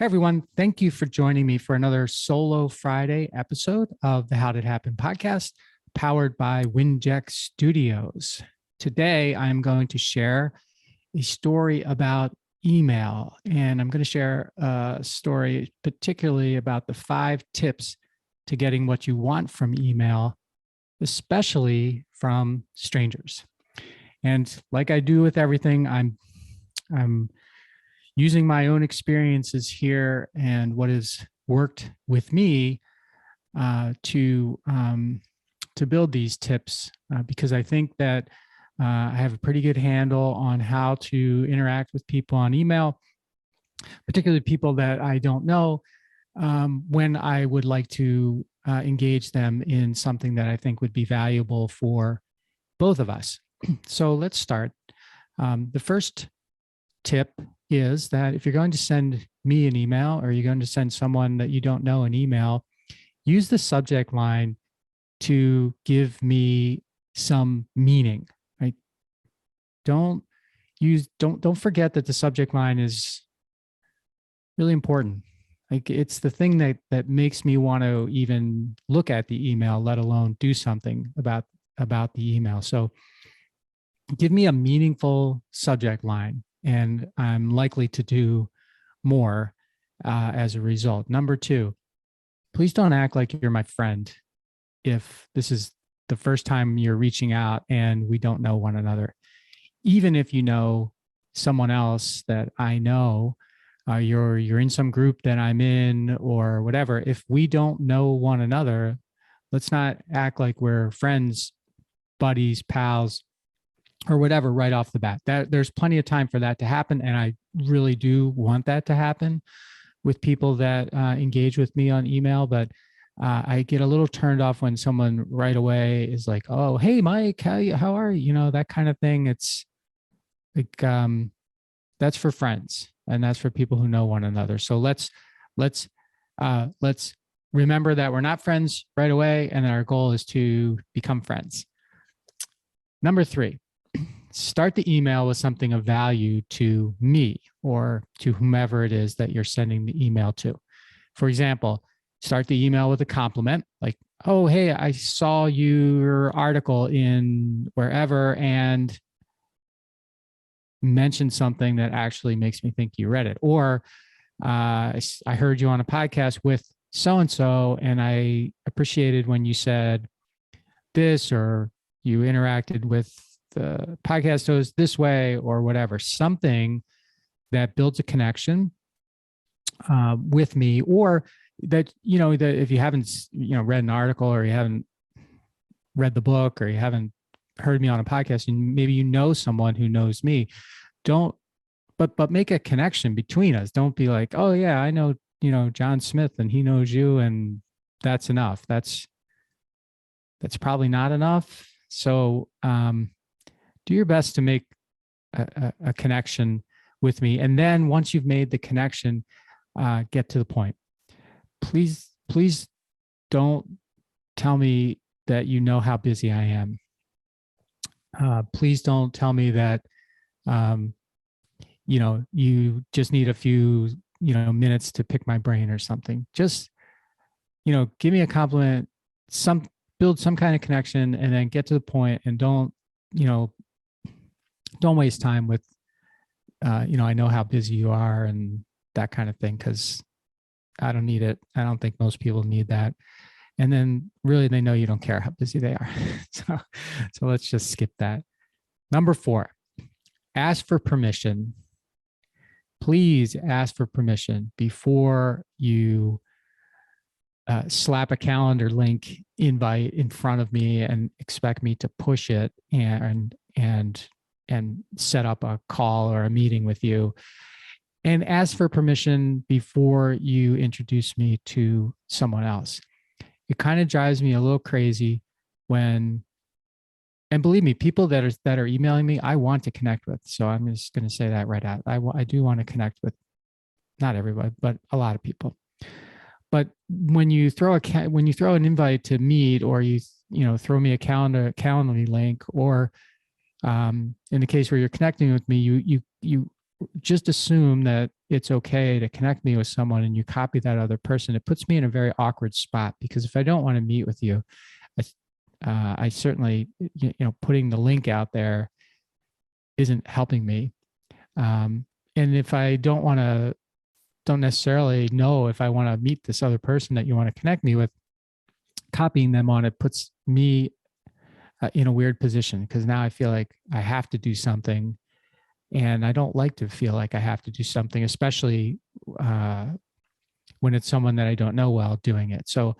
Hey everyone, thank you for joining me for another Solo Friday episode of the How Did It Happen podcast, powered by WINJECT Studios. Today, I'm going to share a story about email, and I'm going to share a story particularly about the 5 tips to getting what you want from email, especially from strangers. And like I do with everything, I'm using my own experiences here and what has worked with me to build these tips because I think that I have a pretty good handle on how to interact with people on email, particularly people that I don't know, when I would like to engage them in something that I think would be valuable for both of us. So let's start. The first tip is that if you're going to send me an email or you're going to send someone that you don't know an email, use the subject line to give me some meaning, right? Don't forget that the subject line is really important. Like it's the thing that makes me want to even look at the email, let alone do something about the email. So give me a meaningful subject line, and I'm likely to do more as a result. Number 2, please don't act like you're my friend if this is the first time you're reaching out and we don't know one another. Even if you know someone else that I know, you're in some group that I'm in or whatever, if we don't know one another, let's not act like we're friends, buddies, pals, or whatever right off the bat. There's plenty of time for that to happen, and I really do want that to happen with people that engage with me on email. But I get a little turned off when someone right away is like, "Oh, hey, Mike, how are you?" You know, that kind of thing. It's like that's for friends, and that's for people who know one another. So let's remember that we're not friends right away, and our goal is to become friends. Number 3. Start the email with something of value to me or to whomever it is that you're sending the email to. For example, start the email with a compliment like, "Oh, hey, I saw your article in wherever," and mention something that actually makes me think you read it. Or I heard you on a podcast with so-and-so, and I appreciated when you said this, or you interacted with the podcast host this way, or whatever. Something that builds a connection with me, or that, that if you haven't, read an article, or you haven't read the book, or you haven't heard me on a podcast, and maybe you know someone who knows me, but make a connection between us. Don't be like, "Oh yeah, I know, John Smith, and he knows you, and that's enough." That's probably not enough. So do your best to make a connection with me. And then once you've made the connection, get to the point. Please don't tell me that you know how busy I am. Please don't tell me that, you just need a few, minutes to pick my brain or something. Just, give me a compliment, build some kind of connection, and then get to the point, and don't waste time with, I know how busy you are and that kind of thing, because I don't need it. I don't think most people need that. And then really they know you don't care how busy they are. So let's just skip that. Number 4, ask for permission. Please ask for permission before you slap a calendar link invite in front of me and expect me to push it and set up a call or a meeting with you. And ask for permission before you introduce me to someone else. It kind of drives me a little crazy when, and believe me, people that are emailing me, I want to connect with. So I'm just going to say that right out. I do want to connect with, not everybody, but a lot of people. But when you throw an invite to meet, or you throw me a calendar link, or in the case where you're connecting with me, you just assume that it's okay to connect me with someone and you copy that other person, it puts me in a very awkward spot, because if I don't want to meet with you, I certainly, putting the link out there isn't helping me. And if I don't necessarily know if I want to meet this other person that you want to connect me with, copying them on it puts me in a weird position, because now I feel like I have to do something. And I don't like to feel like I have to do something, especially when it's someone that I don't know well doing it. So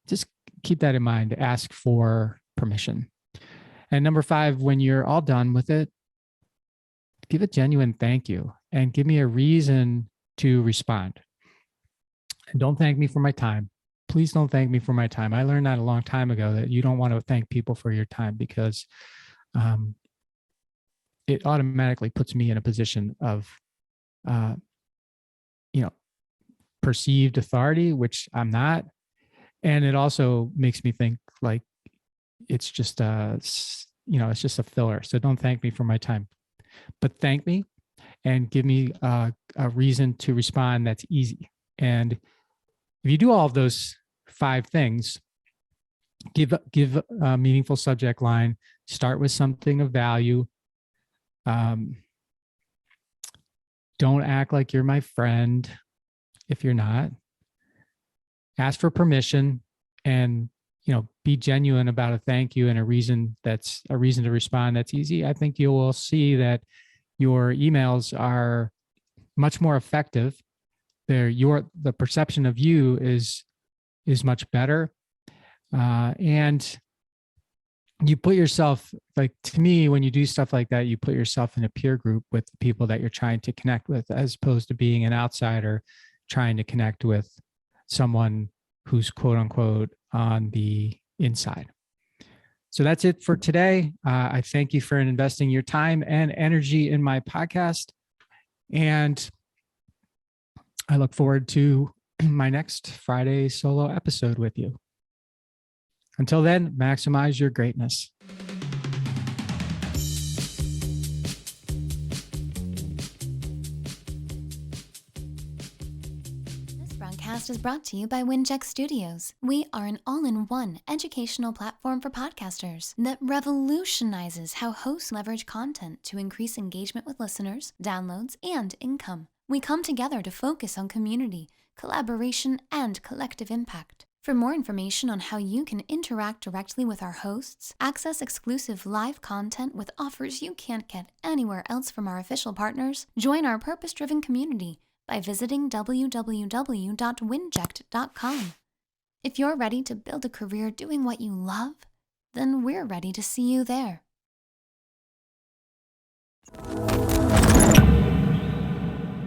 just keep that in mind. Ask for permission. And number 5, when you're all done with it, give a genuine thank you and give me a reason to respond. And don't thank me for my time. Please don't thank me for my time. I learned that a long time ago, that you don't want to thank people for your time, because it automatically puts me in a position of, perceived authority, which I'm not. And it also makes me think like it's just it's just a filler. So don't thank me for my time, but thank me and give me a reason to respond that's easy. And if you do all of those 5 things, give a meaningful subject line, start with something of value. Don't act like you're my friend if you're not. Ask for permission, and be genuine about a thank you and a reason to respond that's easy. I think you will see that your emails are much more effective. The perception of you is much better, and you put yourself, like, to me, when you do stuff like that, you put yourself in a peer group with the people that you're trying to connect with, as opposed to being an outsider trying to connect with someone who's quote unquote on the inside. So that's it for today. I thank you for investing your time and energy in my podcast. And I look forward to my next Friday solo episode with you. Until then, maximize your greatness. This broadcast is brought to you by WINJECT Studios. We are an all-in-one educational platform for podcasters that revolutionizes how hosts leverage content to increase engagement with listeners, downloads, and income. We come together to focus on community, collaboration, and collective impact. For more information on how you can interact directly with our hosts, access exclusive live content with offers you can't get anywhere else from our official partners, join our purpose-driven community by visiting www.winject.com. If you're ready to build a career doing what you love, then we're ready to see you there.